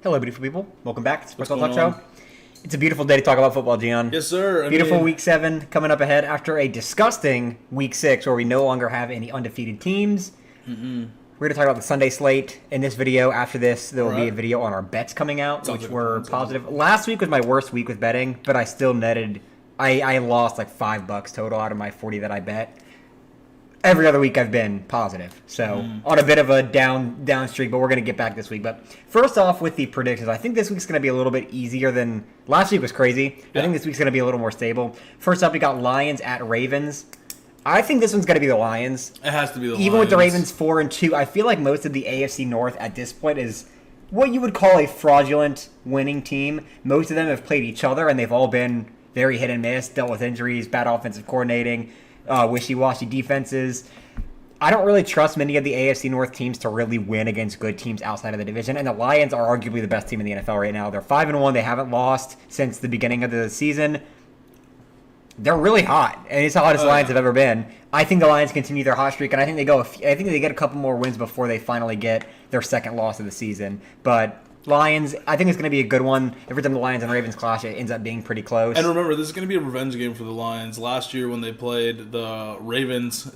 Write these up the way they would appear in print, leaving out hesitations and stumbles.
Hello, beautiful people. Welcome back to Sports What's Talk going Show. It's a beautiful day to talk about football, Gian. Yes, sir. Beautiful Week 7 coming up ahead after a disgusting Week 6 where we no longer have any undefeated teams. We're going to talk about the Sunday slate in this video. After this, there will be a video on our bets coming out, Sounds which like a were plan. positive. Last week was my worst week with betting, but I still netted. I lost like $5 total out of my 40 that I bet. Every other week I've been positive. So on a bit of a down streak, but we're going to get back this week. But first off with the predictions, I think this week's going to be a little bit easier than last week was crazy. I think this week's going to be a little more stable. First up, we got Lions at Ravens. I think this one's going to be the Lions. It has to be the Lions. Even with the Ravens 4-2, I feel like most of the AFC North at this point is what you would call a fraudulent winning team. Most of them have played each other, and they've all been very hit and miss, dealt with injuries, bad offensive coordinating, wishy-washy defenses. I don't really trust many of the AFC North teams to really win against good teams outside of the division, and the Lions are arguably the best team in the NFL right now. They're 5-1. They haven't lost since the beginning of the season. They're really hot, and it's the hottest the Lions have ever been. I think the Lions continue their hot streak, and I think they get a couple more wins before they finally get their second loss of the season. But Lions, I think it's going to be a good one. Every time the Lions and Ravens clash, it ends up being pretty close. And remember, this is going to be a revenge game for the Lions. Last year when they played the Ravens,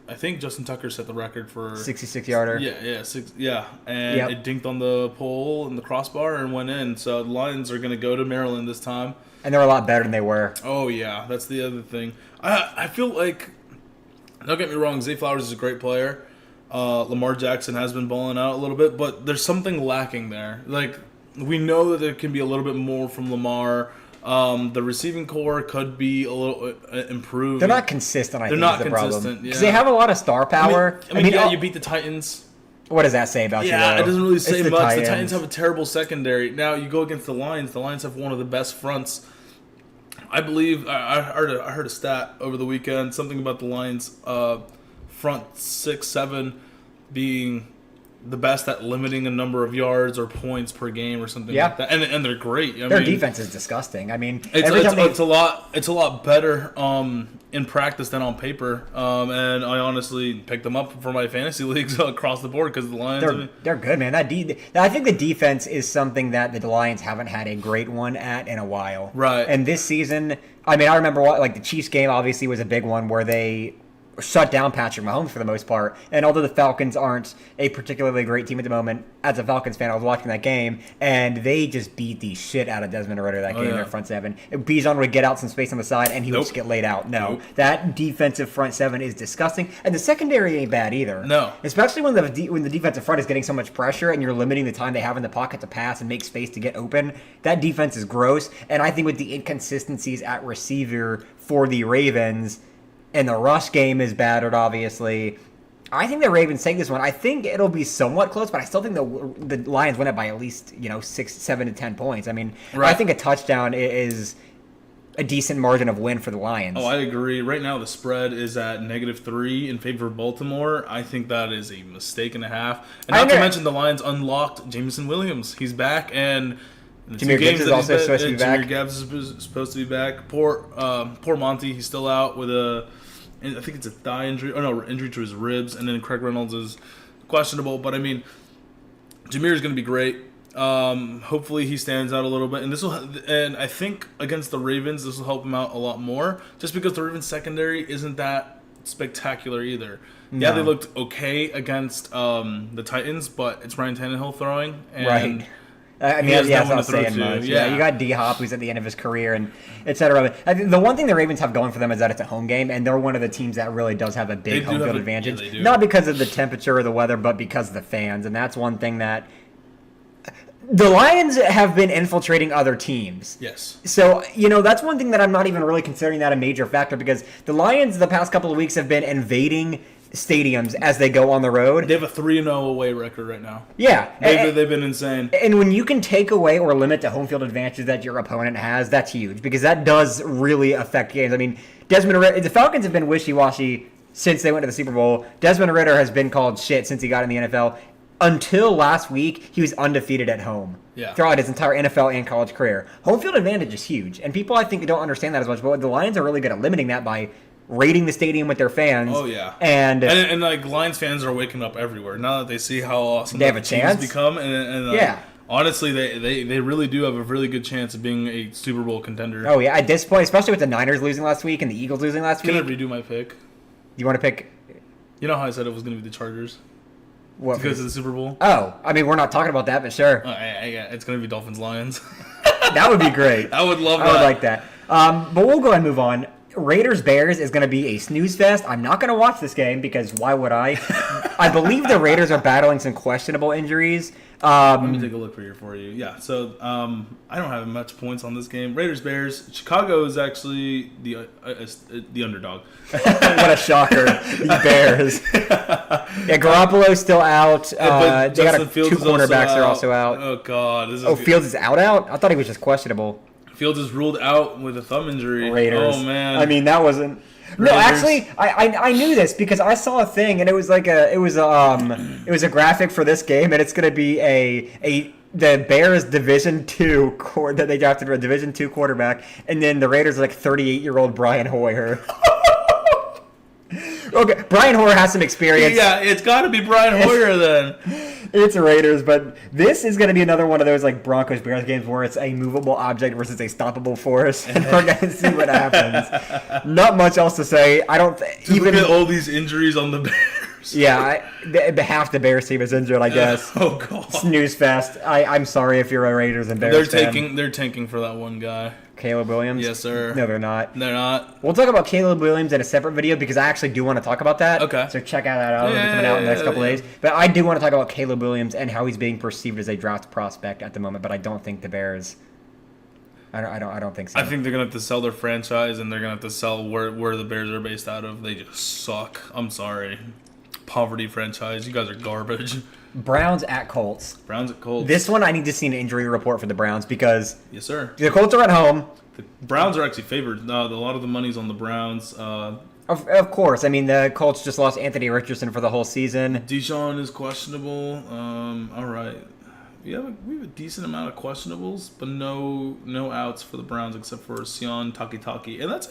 I think Justin Tucker set the record for 66-yarder. And it dinked on the pole and the crossbar and went in. So the Lions are going to go to Maryland this time. And they're a lot better than they were. Oh yeah, that's the other thing. I feel like, don't get me wrong, Zay Flowers is a great player. Lamar Jackson has been balling out a little bit, but there's something lacking there. Like, we know that there can be a little bit more from Lamar. The receiving core could be a little improved. They're not consistent, I think, not is the problem. consistent, Because they have a lot of star power. You beat the Titans. What does that say about you, though? Yeah, it doesn't really say It's much. The Titans have a terrible secondary. Now, you go against the Lions. The Lions have one of the best fronts. I believe I heard a stat over the weekend, something about the Lions front 6-7 being the best at limiting a number of yards or points per game or something like that. And they're great. Their defense is disgusting. I mean, it's a lot better in practice than on paper. And I honestly picked them up for my fantasy leagues across the board because the Lions. They're good, man. I think the defense is something that the Lions haven't had a great one at in a while. Right. And this season, I mean, I remember the Chiefs game obviously was a big one where they shut down Patrick Mahomes for the most part. And although the Falcons aren't a particularly great team at the moment, as a Falcons fan, I was watching that game, and they just beat the shit out of Desmond Ridder that game, their front seven. Bijan would get out some space on the side, and he would just get laid out. That defensive front seven is disgusting. And the secondary ain't bad either. No. Especially when the defensive front is getting so much pressure, and you're limiting the time they have in the pocket to pass and make space to get open. That defense is gross. And I think with the inconsistencies at receiver for the Ravens, and the rush game is battered, obviously, I think the Ravens take this one. I think it'll be somewhat close, but I still think the Lions win it by at least 6, 7 to 10 points. I mean, I think a touchdown is a decent margin of win for the Lions. Oh, I agree. Right now, the spread is at -3 in favor of Baltimore. I think that is a mistake and a half. And not to mention, the Lions unlocked Jameson Williams. He's back, and Jameer Gibbs is also supposed to be back. Jameer Gibbs is supposed to be back. Poor Monty. He's still out with I think it's a thigh injury. Oh no, injury to his ribs. And then Craig Reynolds is questionable. But I mean, Jameer is going to be great. Hopefully he stands out a little bit, and I think against the Ravens this will help him out a lot more. Just because the Ravens secondary isn't that spectacular either. No. Yeah, they looked okay against the Titans, but it's Ryan Tannehill throwing. And right. I mean, that's not saying much. Yeah, you got D-Hop, who's at the end of his career, and et cetera. I think the one thing the Ravens have going for them is that it's a home game, and they're one of the teams that really does have a big home field advantage. Yeah, not because of the temperature or the weather, but because of the fans, and that's one thing that the Lions have been infiltrating other teams. Yes. So, that's one thing that I'm not even really considering that a major factor, because the Lions the past couple of weeks have been invading stadiums as they go on the road. They have a 3-0 away record right now. Yeah. They've been insane. And when you can take away or limit the home field advantage that your opponent has, that's huge, because that does really affect games. I mean, the Falcons have been wishy-washy since they went to the Super Bowl. Desmond Ridder has been called shit since he got in the NFL. Until last week, he was undefeated at home throughout his entire NFL and college career. Home field advantage is huge, and people, I think, don't understand that as much, but the Lions are really good at limiting that by raiding the stadium with their fans. Oh yeah, and like Lions fans are waking up everywhere now that they see how awesome they have a chance become, and yeah. Honestly, they really do have a really good chance of being a Super Bowl contender. Oh yeah, at this point, especially with the Niners losing last week and the Eagles losing last Can I week. redo my pick? You want to pick You know how I said it was going to be the Chargers what? because of the Super Bowl? Oh, I mean, we're not talking about that, but sure, It's going to be Dolphins Lions. that would be great. I would love that. I would like that. But we'll go ahead and move on. Raiders Bears is going to be a snooze fest. I'm not going to watch this game because why would I? I believe the Raiders are battling some questionable injuries. Let me take a look for you. Yeah, so I don't have much points on this game. Raiders Bears. Chicago is actually the underdog. What a shocker. The Bears. Yeah, Garoppolo's still out. But They got Justin Fields two is also cornerbacks are also out. Oh God, this is Oh, Fields is out? I thought he was just questionable. Fields is ruled out with a thumb injury. Raiders. Oh man. I mean, that wasn't. No, Raiders. actually, I knew this because I saw a thing and it was like it was a graphic for this game and it's gonna be the Bears Division II that they drafted a Division II quarterback and then the Raiders are like 38-year-old Brian Hoyer. Okay, Brian Hoyer has some experience. Yeah, it's got to be Brian Hoyer then. It's Raiders, but this is going to be another one of those like Broncos Bears games where it's a movable object versus a stoppable force, and we're going to see what happens. Not much else to say. I don't Look at all these injuries on the Bears. Yeah, half the Bears team is injured. I guess. Oh God. Snooze fest. I'm sorry if you're a Raiders and Bears fan. They're tanking for that one guy. Caleb Williams? Yes, sir. No, they're not. They're not. We'll talk about Caleb Williams in a separate video because I actually do want to talk about that. Okay. So check out that out. It'll be coming out in the next couple days. But I do want to talk about Caleb Williams and how he's being perceived as a draft prospect at the moment. But I don't think the Bears. I don't think so. I think they're gonna have to sell their franchise and they're gonna have to sell where the Bears are based out of. They just suck. I'm sorry. Poverty franchise. You guys are garbage. Browns at Colts. Browns at Colts. This one I need to see an injury report for the Browns because Yes, sir. the Colts are at home. The Browns are actually favored. A lot of the money's on the Browns. Of course. I mean, the Colts just lost Anthony Richardson for the whole season. Deshaun is questionable. All right. We have a decent amount of questionables, but no outs for the Browns except for Sion Takitaki, and that's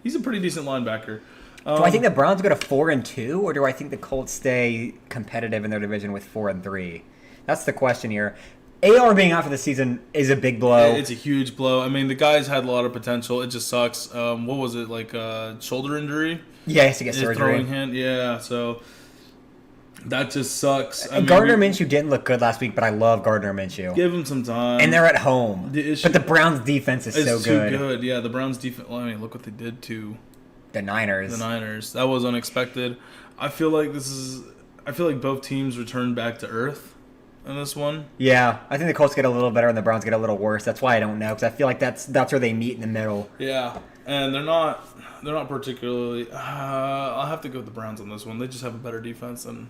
he's a pretty decent linebacker. Do I think the Browns go to 4-2, or do I think the Colts stay competitive in their division with 4-3? That's the question here. AR being out for the season is a big blow. It's a huge blow. I mean, the guy's had a lot of potential. It just sucks. What was it, like shoulder injury? Yeah, he has to get His surgery. throwing hand. Yeah, so that just sucks. I mean, Gardner Minshew didn't look good last week, but I love Gardner Minshew. give him some time. And they're at home. The issue- But the Browns' defense is it's so too good. good. Yeah, the Browns defense. Well, I mean, look what they did to The Niners. the Niners. That was unexpected. I feel like both teams returned back to earth in this one. Yeah, I think the Colts get a little better and the Browns get a little worse. That's why I don't know, because I feel like that's where they meet in the middle. Yeah, and they're not particularly. I'll have to go with the Browns on this one. They just have a better defense and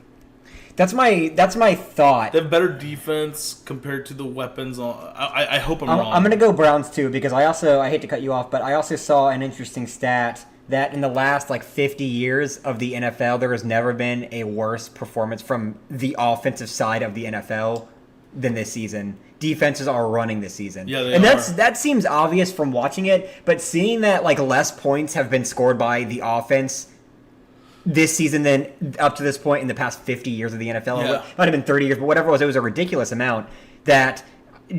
That's my thought. they have better defense compared to the weapons. I hope I'm wrong. I'm going to go Browns too because I hate to cut you off, but I also saw an interesting stat that in the last 50 years of the NFL, there has never been a worse performance from the offensive side of the NFL than this season. Defenses are running this season. Yeah, they and are. that seems obvious from watching it, but seeing that less points have been scored by the offense this season than up to this point in the past 50 years of the NFL. Yeah. It might have been 30 years, but whatever it was a ridiculous amount. That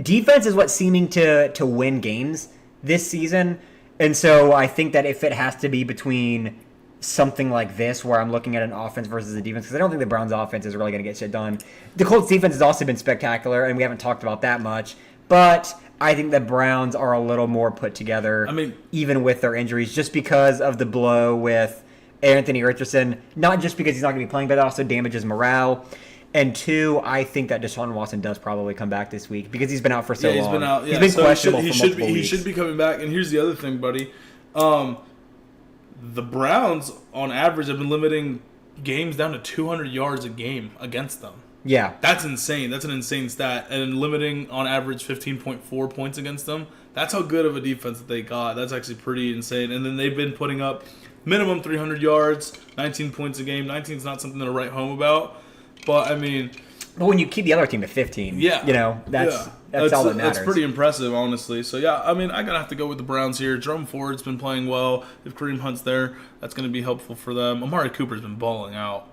defense is what's seeming to win games this season. And so I think that if it has to be between something like this, where I'm looking at an offense versus a defense, because I don't think the Browns' offense is really going to get shit done. The Colts' defense has also been spectacular, and we haven't talked about that much. But I think the Browns are a little more put together, I mean, even with their injuries, just because of the blow with Anthony Richardson. Not just because he's not going to be playing, but it also damages morale. And two, I think that Deshaun Watson does probably come back this week because he's been out for so long. He's been out. Yeah, He's been so questionable he for should multiple be, weeks. He should be coming back. And here's the other thing, buddy. The Browns, on average, have been limiting games down to 200 yards a game against them. Yeah. That's insane. That's an insane stat. And limiting, on average, 15.4 points against them. That's how good of a defense that they got. That's actually pretty insane. And then they've been putting up minimum 300 yards, 19 points a game. 19 is not something to write home about. But, I mean... But when you keep the other team to 15, Yeah. That's all that matters. That's pretty impressive, honestly. So, yeah, I mean, I'm going to have to go with the Browns here. Jerome Ford's been playing well. If Kareem Hunt's there, that's going to be helpful for them. Amari Cooper's been balling out.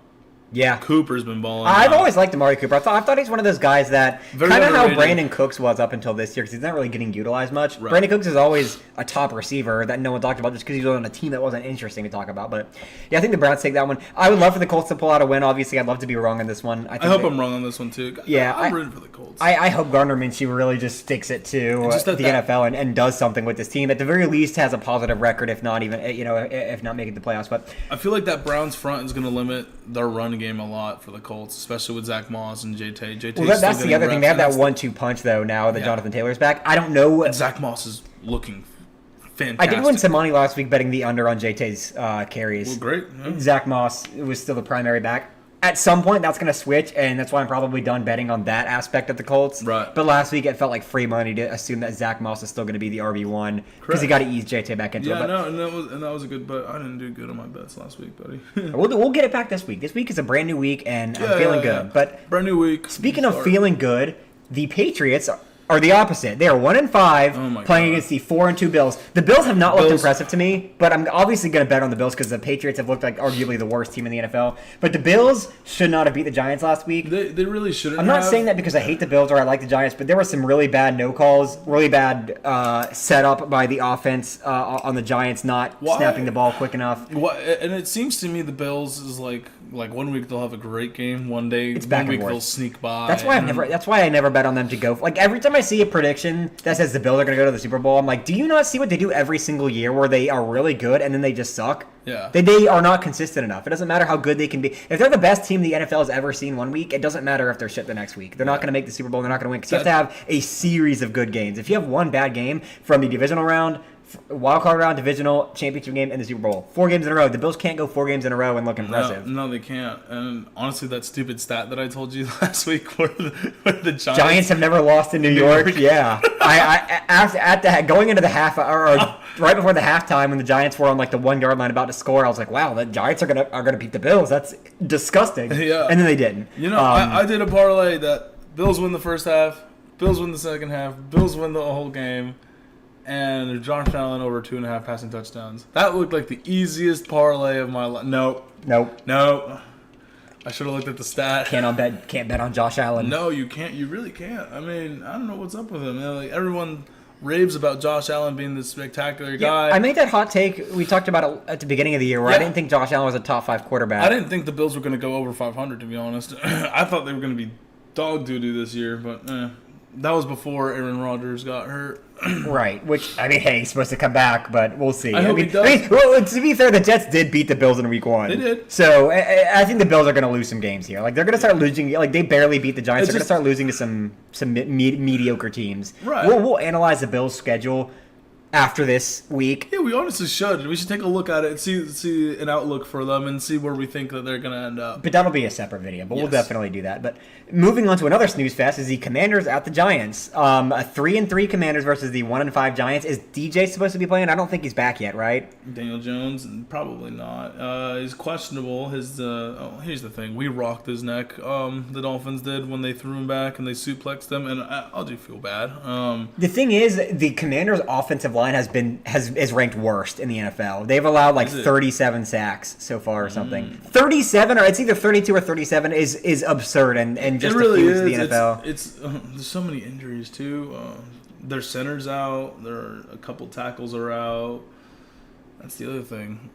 Yeah. Cooper's been balling. I've out. always liked Amari Cooper. I thought he's one of those guys that Very kind of how underrated. Brandon Cooks was up until this year because he's not really getting utilized much. Right. Brandon Cooks is always a top receiver that no one talked about just because he was on a team that wasn't interesting to talk about. But yeah, I think the Browns take that one. I would love for the Colts to pull out a win. Obviously, I'd love to be wrong on this one. I hope I'm wrong on this one too. Yeah, I'm rooting for the Colts. I hope Gardner Minshew really just sticks it to Just the that- NFL and does something with this team. At the very least, has a positive record, if not even if not making the playoffs. But I feel like that Browns front is going to limit their run game a lot for the Colts, especially with Zach Moss and JT. well, that's the other thing. They have that 1-2 punch though. Now that Yeah. Jonathan Taylor's back, I don't know. And Zach Moss is looking I fantastic. did win some money last week betting the under on JT's carries. Well, great. Yeah. Zach Moss was still the primary back. At some point, that's going to switch, and that's why I'm probably done betting on that aspect of the Colts. Right. But last week, it felt like free money to assume that Zach Moss is still going to be the RB1 because he got to ease JT back into it. Yeah, But no, and that was a good bet. I didn't do good on my bets last week, buddy. we'll get it back this week. This week is a brand new week, and I'm Yeah, feeling yeah, good. yeah. But Brand new week. speaking of Start. feeling good, the Patriots are the opposite. They are 1-5 Oh my playing God. against the 4-2 Bills. The Bills have not looked Bills- impressive to me, but I'm obviously going to bet on the Bills because the Patriots have looked like arguably the worst team in the NFL. But the Bills should not have beat the Giants last week. They really shouldn't. I'm not have. saying that because I hate the Bills or I like the Giants, but there were some really bad no calls, really bad setup by the offense on the Giants not Why? snapping the ball quick enough. What, and it seems to me the Bills is like 1 week they'll have a great game, one day It's back one and week forth. they'll sneak by. That's why and- That's why I never bet on them to go. Like every time I see a prediction that says the Bills are going to go to the Super Bowl, I'm like, do you not see what they do every single year, where they are really good and then they just suck? Yeah. They are not consistent enough. It doesn't matter how good they can be. If they're the best team the NFL has ever seen one week, it doesn't matter if they're shit the next week. They're not going to make the Super Bowl. They're not going to win because you have to have a series of good games. If you have one bad game from the divisional round, wild card round, divisional, championship game, and the Super Bowl, 4 games in a row. The Bills can't go 4 games in a row and look impressive. No, they can't. And honestly, that stupid stat that I told you last week, where the Giants have never lost in New York. Yeah, going into the half or right before the halftime when the Giants were on like the 1 yard line about to score, I was like, wow, the Giants are gonna beat the Bills. That's disgusting. Yeah. And then they didn't. You know, I did a parlay that Bills win the first half, Bills win the second half, Bills win the whole game, and Josh Allen over 2.5 passing touchdowns. That looked like the easiest parlay of my life. Nope. I should have looked at the stat. Can't bet on Josh Allen. No, you can't. You really can't. I mean, I don't know what's up with him. You know, like everyone raves about Josh Allen being this spectacular guy. I made that hot take we talked about it at the beginning of the year where I Yeah. didn't think Josh Allen was a top 5 quarterback. I didn't think the Bills were going to go over 500, to be honest. I thought they were going to be dog doo-doo this year, but that was before Aaron Rodgers got hurt. Right, which, I mean, hey, he's supposed to come back, but we'll see. I hope mean, he does. well, to be fair, the Jets did beat the Bills in week 1. They did. So I think the Bills are going to lose some games here. Like, they're going to start losing. Like, they barely beat the Giants. It's They're going to just- start losing to some mediocre teams. Right. We'll analyze the Bills' schedule after this week. Yeah, we honestly should. We should take a look at it and see an outlook for them and see where we think that they're going to end up. But that'll be a separate video. But we'll Yes. definitely do that. But moving on to another snooze fest is the Commanders at the Giants. A 3-3 Commanders versus the 1-5 Giants. Is DJ supposed to be playing? I don't think he's back yet, right? Daniel Jones, probably not. He's questionable. Here's the thing. We rocked his neck. The Dolphins did when they threw him back and they suplexed him, and I do feel bad. The thing is, the Commanders' offensive line is ranked worst in the NFL. They've allowed like Is it? 37 sacks so far or something. 37, or it's either 32 or 37, is absurd and just it really a few to is. the NFL. It's there's so many injuries too. Their center's out. There are a couple tackles are out. That's the other thing.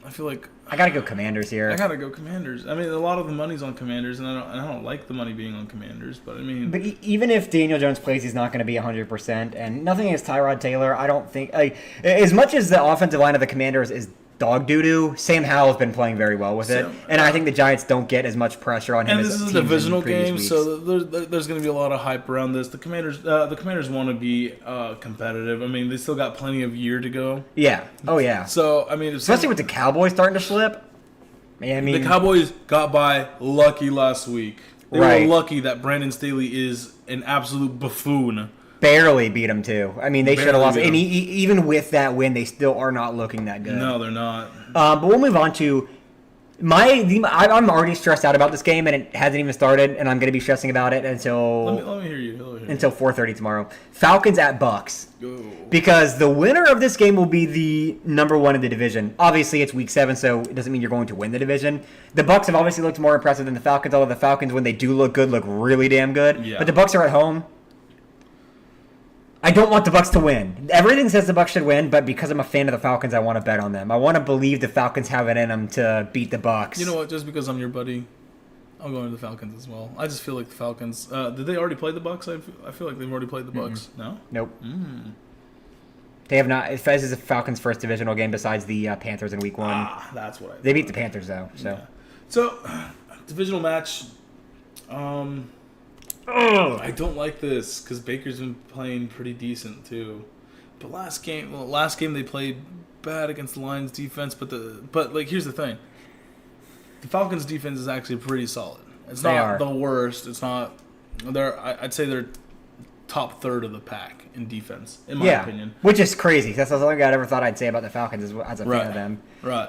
I feel like I gotta go Commanders here. I gotta go Commanders. I mean, a lot of the money's on Commanders, and I don't like the money being on Commanders. But I mean, But even if Daniel Jones plays, he's not going to be 100%. And nothing against Tyrod Taylor. I don't think, like, as much as the offensive line of the Commanders is dog doo-doo, Sam Howell's been playing very well with it. And I think the Giants don't get as much pressure on him and as this is teams a in divisional previous game, weeks. so there's going to be a lot of hype around this. The Commanders want to be competitive. I mean, they still got plenty of year to go. Yeah. Oh, yeah. So I mean, Especially with the Cowboys starting to slip. Yeah, I mean, the Cowboys got by lucky last week. They Right. were lucky that Brandon Staley is an absolute buffoon. barely beat them, too. I mean, they should have Barely lost. beat And 'em. even with that win, they still are not looking that good. No, they're not. But we'll move on to I'm already stressed out about this game, and it hasn't even started, and I'm going to be stressing about it until Let me hear you. until 4:30 tomorrow. Falcons at Bucks. Go. Because the winner of this game will be the number one in the division. Obviously, it's week 7, so it doesn't mean you're going to win the division. The Bucks have obviously looked more impressive than the Falcons, although the Falcons, when they do look good, look really damn good. Yeah. But the Bucks are at home. I don't want the Bucks to win. Everything says the Bucks should win, but because I'm a fan of the Falcons, I want to bet on them. I want to believe the Falcons have it in them to beat the Bucks. You know what? Just because I'm your buddy, I'm going to the Falcons as well. I just feel like the Falcons. Did they already play the Bucks? I feel like they've already played the Bucks. No. Nope. They have not. Fez is the Falcons' first divisional game besides the Panthers in week 1. That's what I. They beat the Panthers though. So. Yeah. So, divisional match. I don't like this because Baker's been playing pretty decent too. But last game they played bad against the Lions defense. But here's the thing: the Falcons defense is actually pretty solid. It's not the worst. It's not. I'd say they're top third of the pack in defense, in my opinion. Which is crazy. That's the only thing I ever thought I'd say about the Falcons as a fan of them. Right.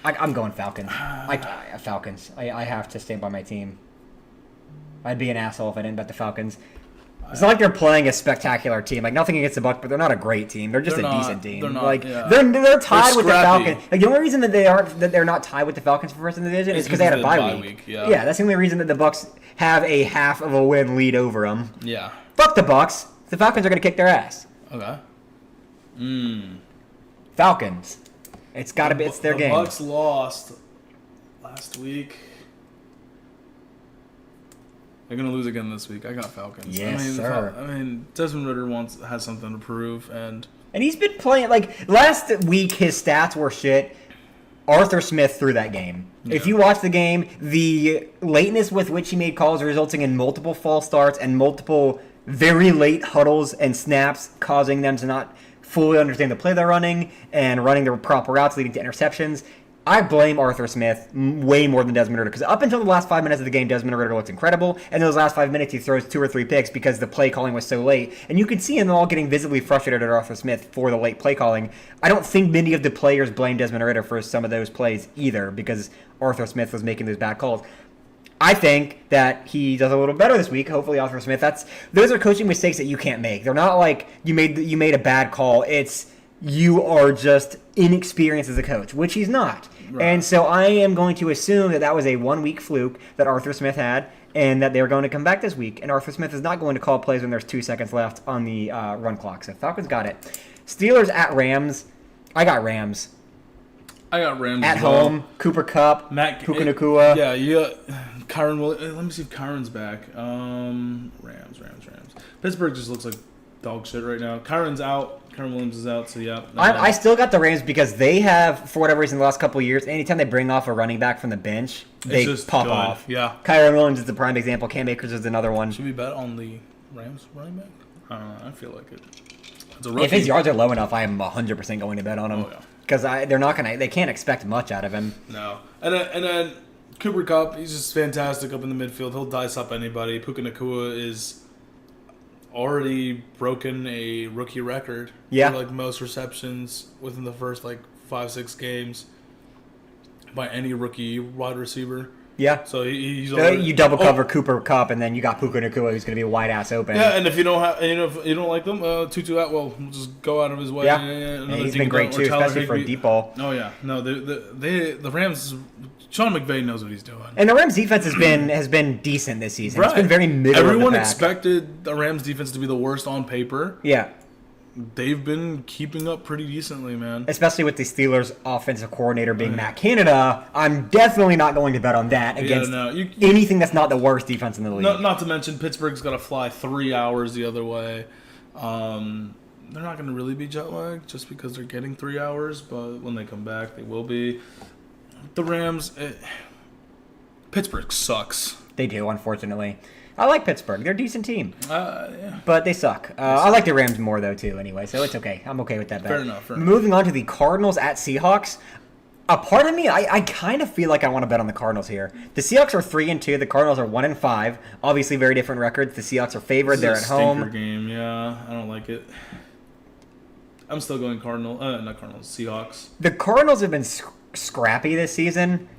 I'm going Falcons. Falcons. I have to stand by my team. I'd be an asshole if I didn't bet the Falcons. It's not like they're playing a spectacular team. Like, nothing against the Bucks, but they're not a great team. They're just a decent team. They're not. Like, Yeah. they're tied with the scrappy. Falcons. Like, the only reason that they're not tied with the Falcons for first in the division is because they had a bye week. Yeah. That's the only reason that the Bucks have a half of a win lead over them. Yeah. Fuck the Bucks. The Falcons are going to kick their ass. Okay. Falcons. It's got to be. It's their game. The Bucks lost last week. They're gonna lose again this week. I got Falcons. Yes, sir. Desmond Ritter has something to prove, and he's been playing like last week. His stats were shit. Arthur Smith threw that game. Yeah. If you watch the game, the lateness with which he made calls resulting in multiple false starts and multiple very late huddles and snaps, causing them to not fully understand the play they're running and running the proper routes, leading to interceptions. I blame Arthur Smith way more than Desmond Ritter because up until the last 5 minutes of the game, Desmond Ritter looked incredible. And those last 5 minutes, he throws 2 or 3 picks because the play calling was so late. And you could see them all getting visibly frustrated at Arthur Smith for the late play calling. I don't think many of the players blame Desmond Ritter for some of those plays either because Arthur Smith was making those bad calls. I think that he does a little better this week. Hopefully, Arthur Smith. Those are coaching mistakes that you can't make. They're not like you made a bad call. It's you are just inexperienced as a coach, which he's not. Right. And so I am going to assume that was a 1 week fluke that Arthur Smith had, and that they're going to come back this week. And Arthur Smith is not going to call plays when there's 2 seconds left on the run clock. So Falcons got it. Steelers at Rams. I got Rams. At as home. Well. Cooper Kupp, Puka Nacua. Yeah. Kyron Williams. Let me see if Kyron's back. Rams. Pittsburgh just looks like dog shit right now. Kyron Williams is out, so yeah. I still got the Rams because they have, for whatever reason, the last couple of years, anytime they bring off a running back from the bench, they pop off. Yeah. Kyron Williams is the prime example. Cam Akers is another one. Should we bet on the Rams running back? I don't know. I feel like it. It's a rookie. If his yards are low enough, I am 100% going to bet on him. Oh, yeah. Because they can't expect much out of him. No. And then Cooper Kupp, he's just fantastic up in the midfield. He'll dice up anybody. Puka Nacua is already broken a rookie record for most receptions within the first 5-6 games by any rookie wide receiver. Yeah. So he's already, you double cover Cooper Kupp and then you got Puka Nacua who's going to be wide ass open. Yeah, and if you don't like them, Tutu Atwell will just go out of his way. Yeah, he's been great too, especially for a deep ball. Oh yeah, no, the Rams. Sean McVay knows what he's doing. And the Rams defense has been decent this season. Right. It's been very middle Everyone of the pack. expected the Rams defense to be the worst on paper. Yeah. They've been keeping up pretty decently, man. Especially with the Steelers' offensive coordinator being Matt Canada. I'm definitely not going to bet on that against anything that's not the worst defense in the league. Not to mention Pittsburgh's got to fly 3 hours the other way. They're not going to really be jet lagged just because they're getting 3 hours, but when they come back, they will be. The Rams, Pittsburgh sucks. They do, unfortunately. I like Pittsburgh. They're a decent team. Yeah. But they suck. I like the Rams more, though, too, anyway. So it's okay. I'm okay with that bet. Fair enough. Moving on to the Cardinals at Seahawks. A part of me, I kind of feel like I want to bet on the Cardinals here. The Seahawks are 3-2. The Cardinals are 1-5. Obviously, very different records. The Seahawks are favored. They're at home. Game, yeah. I don't like it. I'm still going not Cardinals, Seahawks. The Cardinals have been scrappy this season,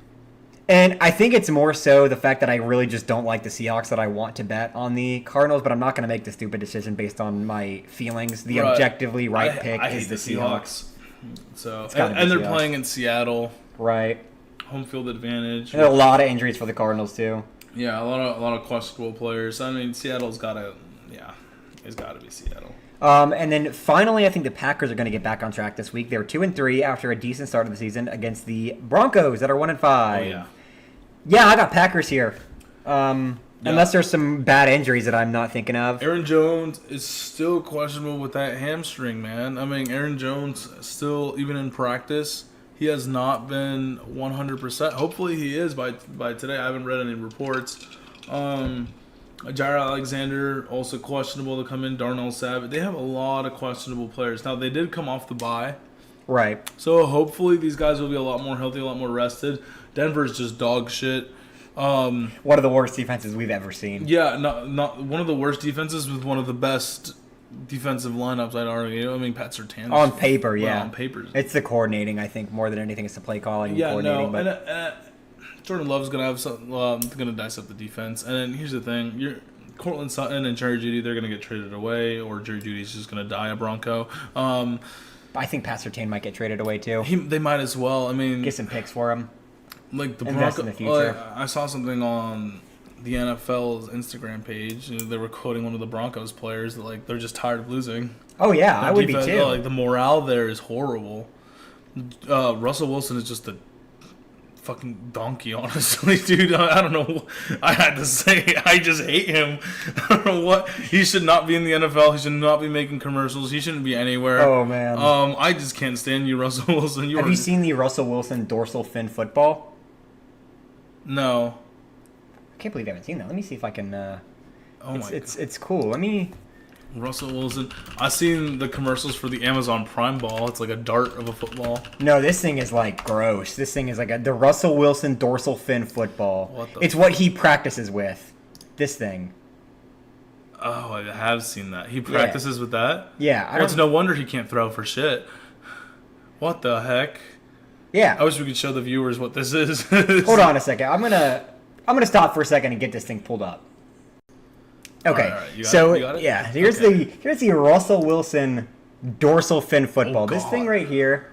and I think it's more so the fact that I really just don't like the Seahawks that I want to bet on the Cardinals, but I'm not going to make the stupid decision based on my feelings. The objectively right pick I is hate the Seahawks. So gotta be and they're Seahawks. playing in Seattle, Right. home field advantage. There are a lot of injuries for the Cardinals, too. Yeah, a lot of questionable players. I mean, Seattle's got to, it's got to be Seattle. And then finally, I think the Packers are going to get back on track this week. They were 2-3 after a decent start of the season against the Broncos that are 1-5. Oh yeah. Yeah, I got Packers here. Unless there's some bad injuries that I'm not thinking of. Aaron Jones is still questionable with that hamstring, man. I mean, Aaron Jones still, even in practice, he has not been 100%. Hopefully he is by today. I haven't read any reports. Jair Alexander, also questionable to come in. Darnell Savage. They have a lot of questionable players. Now, they did come off the bye. Right. So hopefully these guys will be a lot more healthy, a lot more rested. Denver's just dog shit. One of the worst defenses we've ever seen. Yeah, not one of the worst defenses with one of the best defensive lineups, I'd argue. I mean, Pat Surtain. On paper, yeah. Well, on paper. It's the coordinating, I think, more than anything. It's the play calling and Yeah, coordinating. no. But And Jordan Love's going to have something, going to dice up the defense. And then here's the thing. Cortland Sutton and Jerry Jeudy, they're going to get traded away, or Jerry Judy's just going to die a Bronco. I think Pat Surtain might get traded away, too. They might as well. I mean, Get some picks for him. like the invest Bronco. in the future. I saw something on the NFL's Instagram page. They were quoting one of the Broncos players that like they're just tired of losing. Oh, yeah, Their I would defense- be, too. Like the morale there is horrible. Russell Wilson is just a fucking donkey, honestly, dude. I don't know. I had to say, I just hate him. I don't know what. He should not be in the NFL. He should not be making commercials. He shouldn't be anywhere. Oh, man. I just can't stand you, Russell Wilson. Have you seen the Russell Wilson dorsal fin football? No. I can't believe you haven't seen that. Let me see if I can. Oh my god. It's cool. Let me. Russell Wilson. I've seen the commercials for the Amazon Prime ball. It's like a dart of a football. No, this thing is like gross. This thing is like the Russell Wilson dorsal fin football. What the it's what he practices with. This thing. Oh, I have seen that. He practices with that? Yeah. Well, it's no wonder he can't throw for shit. What the heck? Yeah. I wish we could show the viewers what this is. Hold on a second. I'm gonna stop for a second and get this thing pulled up. Okay. All right. You got it? Yeah, here's Okay. the Russell Wilson dorsal fin football. This God. thing right here.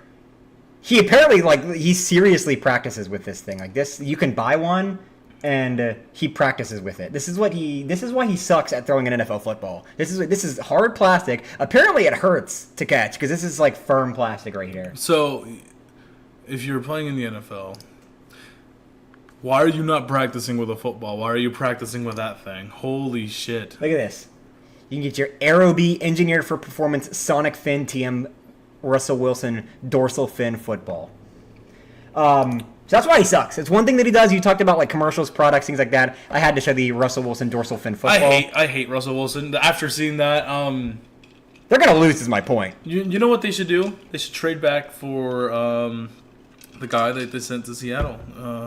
He apparently he seriously practices with this thing. Like this, you can buy one, and he practices with it. This is why he sucks at throwing an NFL football. This is hard plastic. Apparently, it hurts to catch because this is like firm plastic right here. So, if you're playing in the NFL, why are you not practicing with a football? Why are you practicing with that thing? Holy shit. Look at this. You can get your Aerobee engineered for performance Sonic Fin TM Russell Wilson dorsal fin football. So that's why he sucks. It's one thing that he does. You talked about like commercials, products, things like that. I had to show the Russell Wilson dorsal fin football. I hate Russell Wilson. After seeing that, They're gonna lose, is my point. you know what they should do? They should trade back for the guy that they sent to Seattle.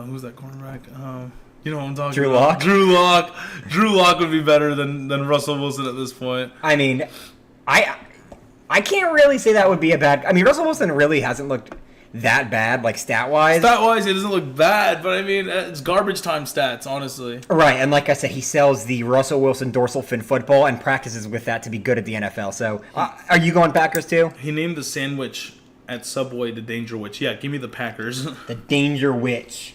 Who's that cornerback? You know what I'm talking Drew about. Lock? Drew Lock would be better than Russell Wilson at this point. I mean, I can't really say that would be a bad. I mean, Russell Wilson really hasn't looked that bad, like stat wise. Stat wise, it doesn't look bad, but I mean, it's garbage time stats, honestly. Right, and like I said, he sells the Russell Wilson dorsal fin football and practices with that to be good at the NFL. So, are you going Packers too? He named the sandwich at Subway the Danger Witch. Yeah, give me the Packers. The Danger Witch.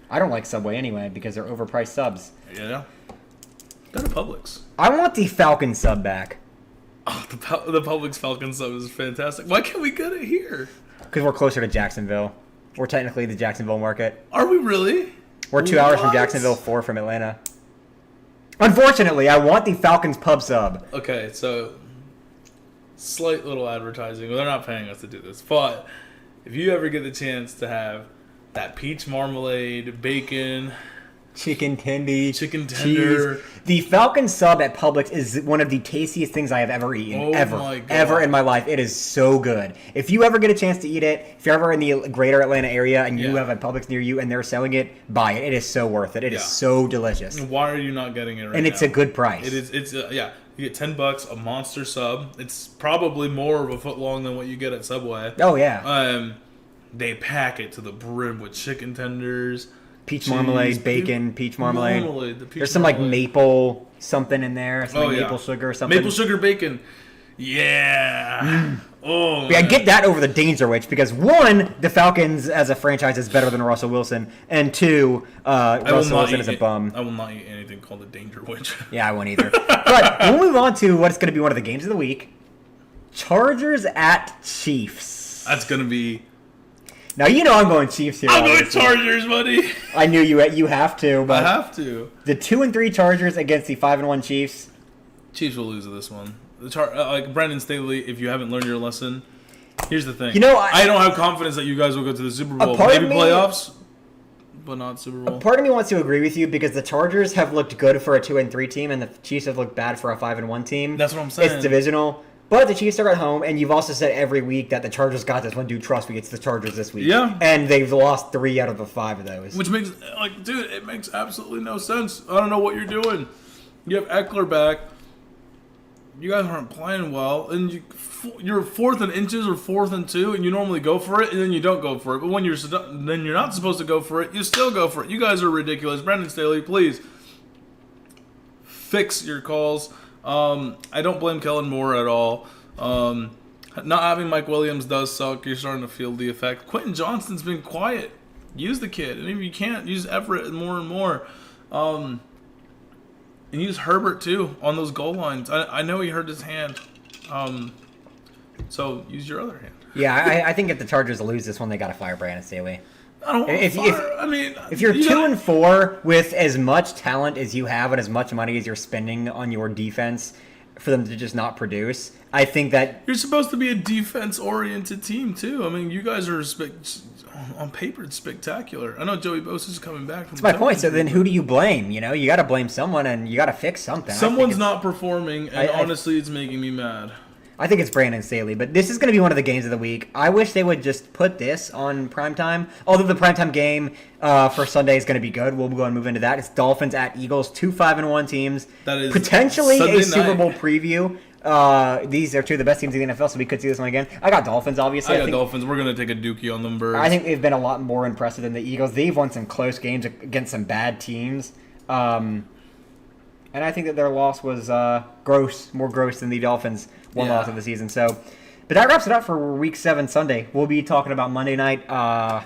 I don't like Subway anyway because they're overpriced subs. Yeah. Go to Publix. I want the Falcon sub back Oh, the Publix Falcon sub is fantastic. Why can't we get it here? because we're closer to Jacksonville. We're technically the Jacksonville market. Are we really? We're 2 hours from What? Jacksonville, 4 from Atlanta. Unfortunately, I want the Falcons pub sub. Okay, so slight little advertising. Well, they're not paying us to do this, but if you ever get the chance to have that peach marmalade, bacon, Chicken tendy, chicken tender. cheese. The Falcon sub at Publix is one of the tastiest things I have ever eaten. Oh ever. my God. Ever in my life. It is so good. If you ever get a chance to eat it, if you're ever in the greater Atlanta area and you Yeah. have a Publix near you and they're selling it, buy it. It is so worth it. It is Yeah. so delicious. Why are you not getting it right now? And it's a good price. It is. It's yeah. You get $10, a monster sub. It's probably more of a foot long than what you get at Subway. Oh yeah. They pack it to the brim with chicken tenders, Peach cheese, marmalade, bacon, peach marmalade. the peach There's some like marmalade. maple something in there. Some like yeah. maple sugar or something. Maple sugar bacon. Yeah. Oh. Yeah, man. get that over the Danger Witch because one, the Falcons as a franchise is better than Russell Wilson, and two, Russell Wilson is a bum. I will not eat anything called a Danger Witch. Yeah, I won't either. But we'll move on to what's going to be one of the games of the week: Chargers at Chiefs. That's gonna be. Now you know I'm going Chiefs here. I'm going obviously. Chargers, buddy. I knew you have to, I but have to. the 2-3 Chargers against the 5-1 Chiefs. Chiefs will lose this one. Like Brandon Staley, if you haven't learned your lesson, here's the thing. You know, I don't have confidence that you guys will go to the Super Bowl. part of Maybe me- playoffs, but not Super Bowl. Part of me wants to agree with you because the Chargers have looked good for a 2-3 team, and the Chiefs have looked bad for a 5-1 team. That's what I'm saying. It's divisional, but the Chiefs are at home, and you've also said every week that the Chargers got this one. Dude, trust me, it's the Chargers this week. Yeah. And they've lost 3 out of the 5 of those. Which makes, like, dude, it makes absolutely no sense. I don't know what you're doing. You have Eckler back. You guys aren't playing well, and you're 4th and inches or 4th and 2, and you normally go for it, and then you don't go for it. But when you're not supposed to go for it, you still go for it. You guys are ridiculous. Brandon Staley, please fix your calls. I don't blame Kellen Moore at all. Not having Mike Williams does suck. You're starting to feel the effect. Quentin Johnston's been quiet. Use the kid, and if you can't, use Everett more and more. And use Herbert too on those goal lines. I know he hurt his hand, so use your other hand. Yeah, I think if the Chargers lose this one, they got to fire Brandon Staley. I don't want If- to if- fire. I mean, If you're you 2-4 with as much talent as you have and as much money as you're spending on your defense for them to just not produce, I think that you're supposed to be a defense-oriented team too. I mean, you guys are on paper it's spectacular. I know Joey Bosa's coming back. that's my point. So then who do you blame? You know, you got to blame someone and you got to fix something. Someone's not performing, and I- honestly, it's making me mad. I think it's Brandon Staley, but this is going to be one of the games of the week. I wish they would just put this on primetime. Although the primetime game for Sunday is going to be good. We'll go and move into that. It's Dolphins at Eagles, 2 5-1 teams. That is potentially Sunday a Super night. Bowl preview. These are two of the best teams in the NFL, so we could see this one again. I got Dolphins, obviously. I got think, Dolphins. We're gonna take a dookie on them birds. I think they've been a lot more impressive than the Eagles. They've won some close games against some bad teams. And I think that their loss was more gross than the Dolphins' one Yeah. loss of the season. So, but that wraps it up for Week 7 Sunday. We'll be talking about Monday night on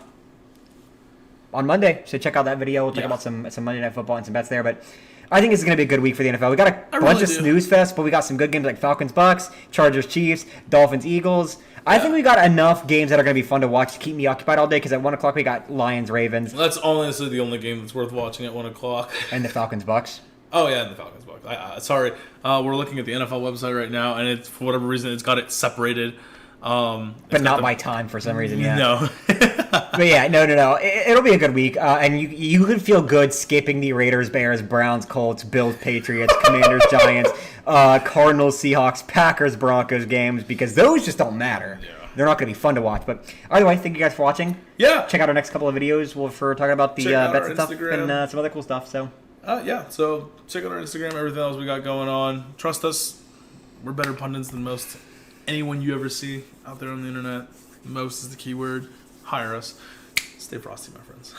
Monday. So check out that video. We'll talk Yeah. about some Monday Night Football and some bets there. But I think it's going to be a good week for the NFL. We got a I bunch really of do. snooze fest, but we got some good games like Falcons Bucks, Chargers Chiefs, Dolphins Eagles. I think we got enough games that are going to be fun to watch to keep me occupied all day because at 1 o'clock we got Lions Ravens That's honestly the only game that's worth watching at 1 o'clock. and the Falcons Bucks. Oh yeah, and the Falcons book. Sorry, we're looking at the NFL website right now, and it's for whatever reason it's got it separated. But not by time for some reason, yeah. No. But yeah, no. It'll be a good week, and you could feel good skipping the Raiders, Bears, Browns, Colts, Bills, Patriots, Commanders, Giants, Cardinals, Seahawks, Packers, Broncos games because those just don't matter. Yeah. They're not going to be fun to watch. But either way, thank you guys for watching. Yeah. Check out our next couple of videos for talking about the Check out bets our and stuff Instagram. and some other cool stuff. So Yeah. So check out our Instagram, everything else we got going on. Trust us, we're better pundits than most anyone you ever see out there on the internet. Most is the key word. Hire us. Stay frosty, my friends.